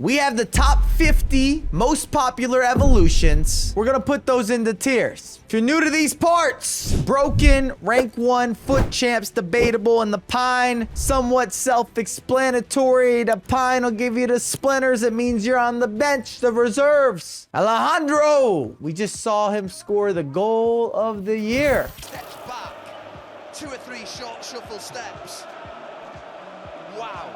We have the top 50 most popular evolutions. We're gonna put those into tiers. If you're new to these parts, Broken, Rank 1, Foot Champs, Debatable, and the Pine, somewhat self-explanatory. The Pine will give you the splinters. It means you're on the bench, the reserves. Alejandro, we just saw him score the goal of the year. Steps back, 2 or 3 short shuffle steps. Wow.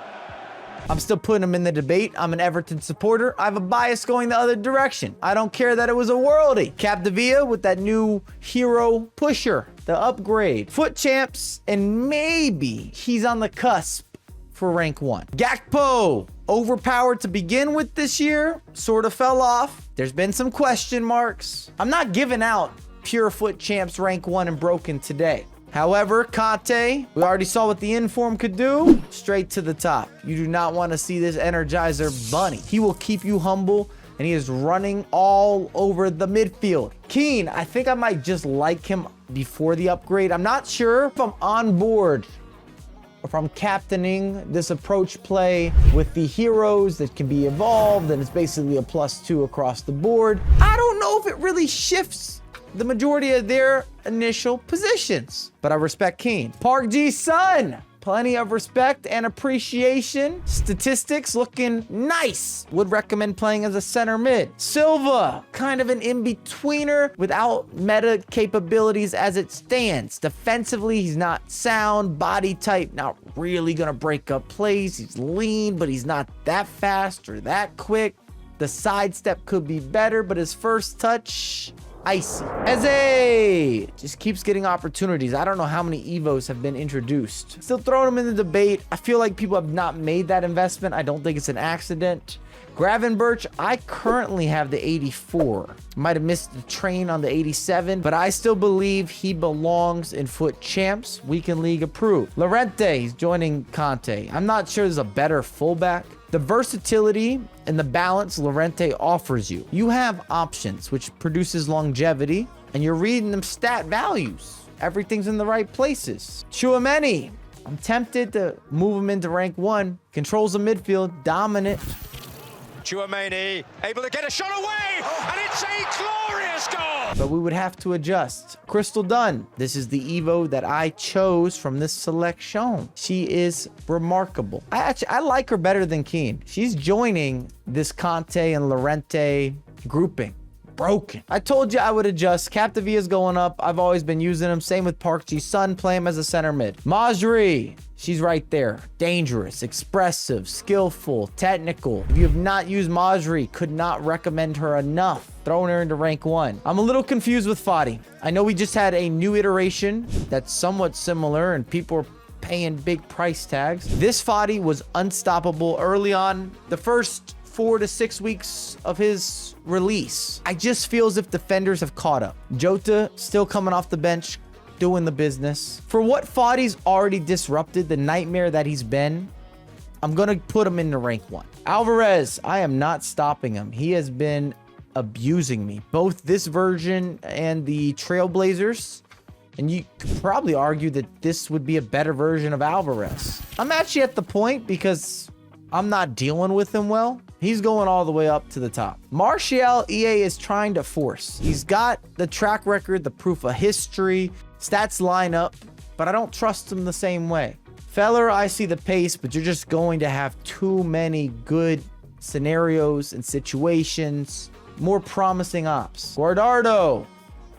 I'm still putting him in the debate. I'm an Everton supporter. I have a bias going the other direction. I don't care that it was a worldie. Capdevia with that new hero pusher, the upgrade. Foot Champs, and maybe he's on the cusp for rank 1. Gakpo, overpowered to begin with this year, sort of fell off. There's been some question marks. I'm not giving out pure Foot Champs rank 1 and Broken today. However, Conte, we already saw what the inform could do. Straight to the top. You do not want to see this Energizer bunny. He will keep you humble, and he is running all over the midfield. Keane, I think I might just like him before the upgrade. I'm not sure if I'm on board or if I'm captaining this approach play with the heroes that can be evolved, and it's basically a +2 across the board. I don't know if it really shifts the majority of their initial positions, but I respect Keane. Park Ji's son, plenty of respect and appreciation. Statistics looking nice. Would recommend playing as a center mid. Silva, kind of an in-betweener without meta capabilities as it stands. Defensively, he's not sound. Body type, not really gonna break up plays. He's lean, but he's not that fast or that quick. The sidestep could be better, but his first touch, icy. Eze just keeps getting opportunities. I don't know how many Evos have been introduced. Still throwing him in the debate. I feel like people have not made that investment. I don't think it's an accident. Gravenberch, I currently have the 84. Might have missed the train on the 87, but I still believe he belongs in Foot Champs. Weekend League approved. Llorente, he's joining Conte. I'm not sure there's a better fullback. The versatility and the balance Llorente offers you. You have options, which produces longevity, and you're reading them stat values. Everything's in the right places. Tchouaméni, I'm tempted to move him into rank 1. Controls the midfield, dominant. Tchouaméni able to get a shot away, and it's a glorious goal. But we would have to adjust. Crystal Dunn, this is the Evo that I chose from this selection. She is remarkable. I like her better than Keane. She's joining this Conte and Llorente grouping. Broken. I told you I would adjust. Capdevia's going up. I've always been using him. Same with Park Ji's son, play him as a center mid. Majri, she's right there. Dangerous, expressive, skillful, technical. If you have not used Majri, could not recommend her enough. Throwing her into rank 1. I'm a little confused with Fati. I know we just had a new iteration that's somewhat similar, and people are paying big price tags. This Fati was unstoppable early on. The first 4 to 6 weeks of his release, I just feel as if defenders have caught up. Jota still coming off the bench, doing the business. For what Fati's already disrupted, the nightmare that he's been, I'm gonna put him into rank 1. Alvarez, I am not stopping him. He has been abusing me, both this version and the Trailblazers. And you could probably argue that this would be a better version of Alvarez. I'm actually at the point, because I'm not dealing with him well, he's going all the way up to the top. Martial, EA is trying to force. He's got the track record, the proof of history, stats line up, but I don't trust him the same way. Feller, I see the pace, but you're just going to have too many good scenarios and situations. More promising ops. Guardado,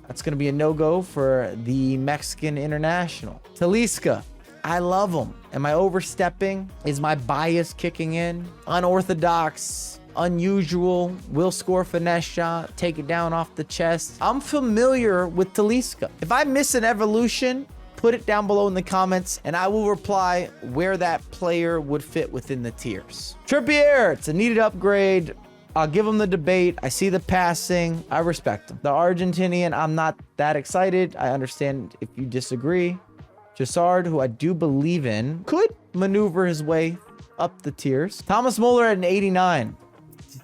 that's going to be a no-go for the Mexican international. Talisca, I love him. Am I overstepping? Is my bias kicking in? Unorthodox, unusual, will score finesse shot, take it down off the chest. I'm familiar with Talisca. If I miss an evolution, put it down below in the comments, and I will reply where that player would fit within the tiers. Trippier, it's a needed upgrade. I'll give him the debate. I see the passing. I respect him. The Argentinian, I'm not that excited. I understand if you disagree. Jassard, who I do believe in, could maneuver his way up the tiers. Thomas Muller at an 89.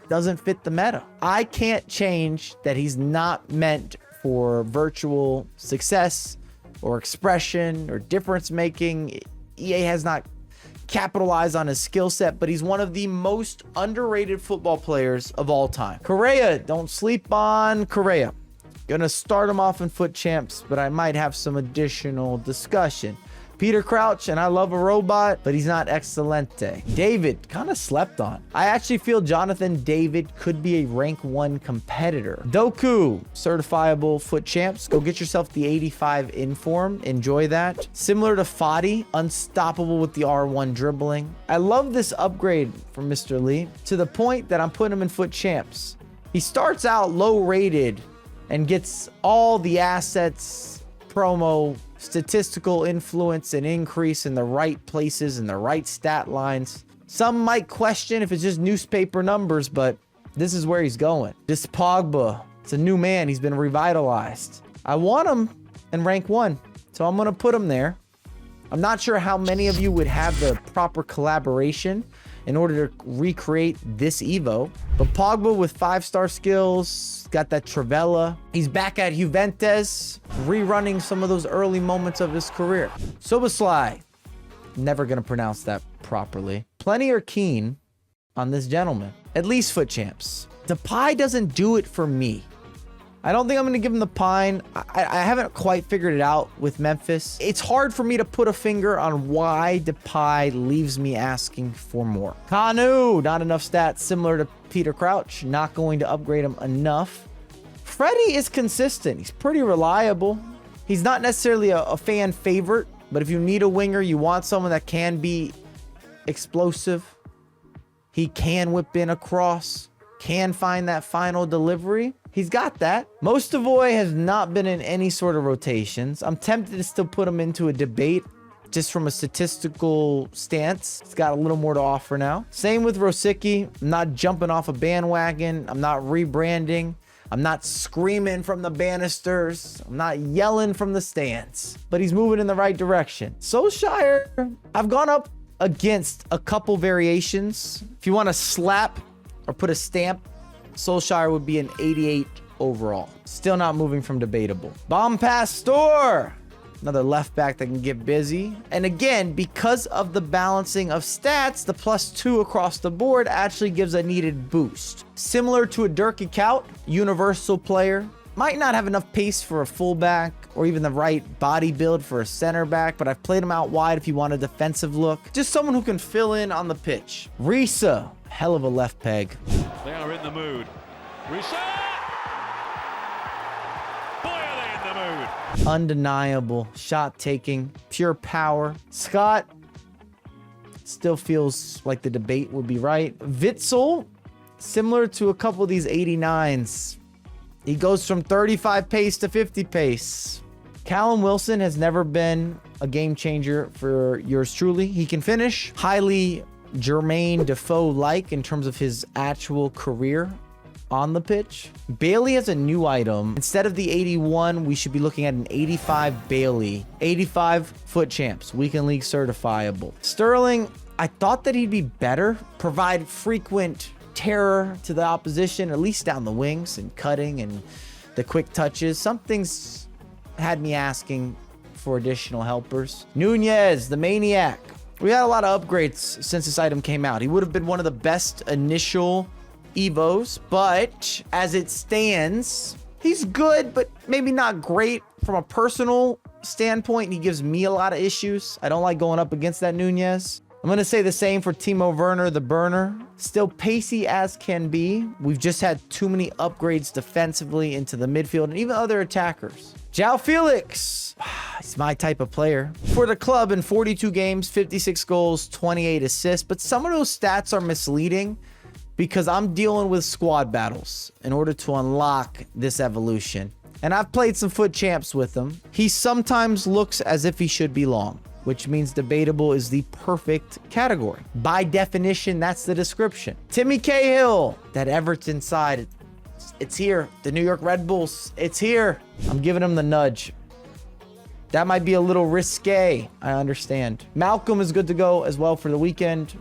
Doesn't fit the meta. I can't change that he's not meant for virtual success or expression or difference making. EA has not capitalize on his skill set, but he's one of the most underrated football players of all time. Correa, don't sleep on Correa. Gonna start him off in Foot Champs, but I might have some additional discussion. Peter Crouch, and I love a robot, but he's not excelente. David, kind of slept on. I actually feel Jonathan David could be a rank 1 competitor. Doku, certifiable Foot Champs. Go get yourself the 85 inform. Enjoy that. Similar to Fadi, unstoppable with the R1 dribbling. I love this upgrade from Mr. Lee to the point that I'm putting him in Foot Champs. He starts out low rated and gets all the assets, promo, statistical influence, and increase in the right places and the right stat lines. Some might question if it's just newspaper numbers, but this is where he's going. This Pogba, it's a new man. He's been revitalized. I want him in rank 1, so I'm going to put him there. I'm not sure how many of you would have the proper collaboration in order to recreate this Evo. But Pogba with 5-star skills, got that Travella. He's back at Juventus, rerunning some of those early moments of his career. Soboslai, never gonna pronounce that properly. Plenty are keen on this gentleman, at least Foot Champs. Depay doesn't do it for me. I don't think I'm going to give him the pine. I haven't quite figured it out with Memphis. It's hard for me to put a finger on why Depay leaves me asking for more. Kanu, not enough stats, similar to Peter Crouch. Not going to upgrade him enough. Freddie is consistent. He's pretty reliable. He's not necessarily a fan favorite, but if you need a winger, you want someone that can be explosive. He can whip in a cross, can find that final delivery. He's got that. Mostovoy has not been in any sort of rotations. I'm tempted to still put him into a debate just from a statistical stance. It's got a little more to offer now. Same with Rosicky. I'm not jumping off a bandwagon. I'm not rebranding. I'm not screaming from the banisters. I'm not yelling from the stands. But he's moving in the right direction. Solskjaer, I've gone up against a couple variations. If you want to slap or put a stamp, Solskjaer would be an 88 overall. Still not moving from debatable. Bompastor, another left back that can get busy. And again, because of the balancing of stats, the +2 across the board actually gives a needed boost. Similar to a Dirk Kuyt, universal player. Might not have enough pace for a fullback or even the right body build for a center back, but I've played him out wide if you want a defensive look. Just someone who can fill in on the pitch. Risa, hell of a left peg. They are in the mood. Risa! Boy, are they in the mood. Undeniable shot taking, pure power. Scott still feels like the debate would be right. Witsel, similar to a couple of these 89s. He goes from 35 pace to 50 pace. Callum Wilson has never been a game changer for yours truly. He can finish. Highly Jermaine Defoe-like in terms of his actual career on the pitch. Bailey has a new item. Instead of the 81, we should be looking at an 85 Bailey. 85 Foot Champs. Weekend League certifiable. Sterling, I thought that he'd be better. Provide frequent terror to the opposition, at least down the wings and cutting and the quick touches. Something's had me asking for additional helpers. Nunez, the maniac. We had a lot of upgrades since this item came out. He would have been one of the best initial Evos, but as it stands, he's good, but maybe not great from a personal standpoint. He gives me a lot of issues. I don't like going up against that Nunez. I'm going to say the same for Timo Werner, the burner. Still pacey as can be. We've just had too many upgrades defensively into the midfield and even other attackers. João Felix, he's my type of player. For the club in 42 games, 56 goals, 28 assists. But some of those stats are misleading because I'm dealing with squad battles in order to unlock this evolution. And I've played some Foot Champs with him. He sometimes looks as if he should be long, which means debatable is the perfect category. By definition, that's the description. Timmy Cahill, that Everton side, it's here. The New York Red Bulls, it's here. I'm giving him the nudge. That might be a little risque, I understand. Malcolm is good to go as well for the weekend.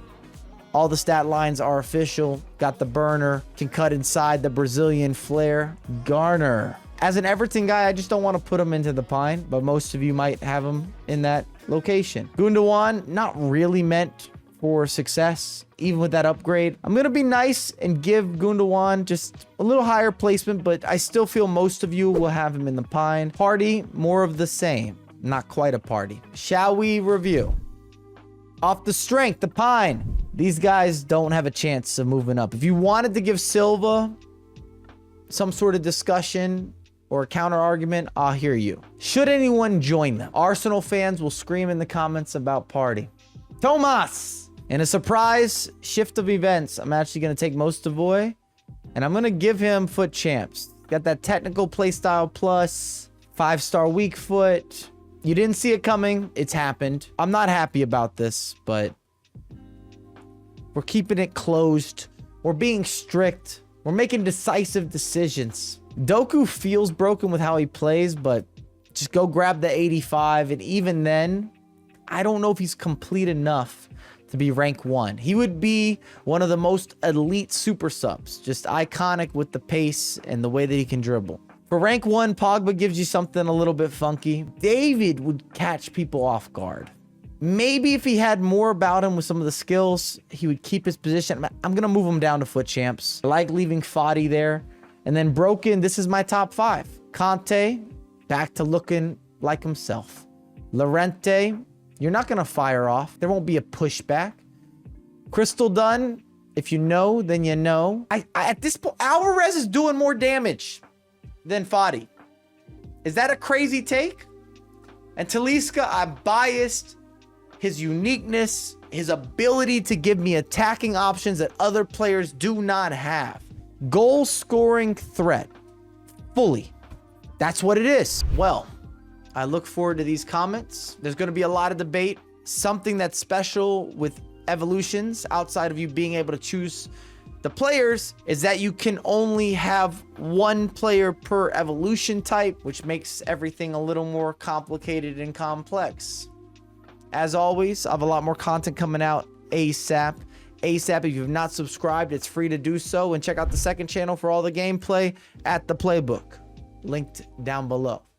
All the stat lines are official. Got the burner, can cut inside the Brazilian flair. Garner. As an Everton guy, I just don't want to put him into the pine, but most of you might have him in that location. Gundogan, not really meant for success, even with that upgrade. I'm going to be nice and give Gundogan just a little higher placement, but I still feel most of you will have him in the pine. Party, more of the same. Not quite a party. Shall we review? Off the strength, the pine. These guys don't have a chance of moving up. If you wanted to give Silva some sort of discussion or a counter argument, I'll hear you. Should anyone join them? Arsenal fans will scream in the comments about Party. Tomas! In a surprise shift of events, I'm actually going to take Mostovoy, and I'm going to give him foot champs. Got that technical playstyle plus, 5-star weak foot. You didn't see it coming. It's happened. I'm not happy about this, but we're keeping it closed. We're being strict. We're making decisive decisions. Doku feels broken with how he plays, but just go grab the 85. And even then, I don't know if he's complete enough to be rank 1. He would be one of the most elite super subs. Just iconic with the pace and the way that he can dribble. For rank 1, Pogba gives you something a little bit funky. David would catch people off guard. Maybe if he had more about him with some of the skills, he would keep his position. I'm going to move him down to foot champs. I like leaving Fati there. And then Broken, this is my top 5. Conte, back to looking like himself. Llorente, you're not going to fire off. There won't be a pushback. Crystal Dunn, if you know, then you know. At this point, Alvarez is doing more damage than Fati. Is that a crazy take? And Talisca, I'm biased. His uniqueness, his ability to give me attacking options that other players do not have. Goal scoring threat. Fully. That's what it is. Well, I look forward to these comments. There's going to be a lot of debate. Something that's special with evolutions outside of you being able to choose the players is that you can only have one player per evolution type, which makes everything a little more complicated and complex. As always, I have a lot more content coming out ASAP. ASAP, if you've not subscribed, it's free to do so. And check out the second channel for all the gameplay at the Playbook. Linked down below.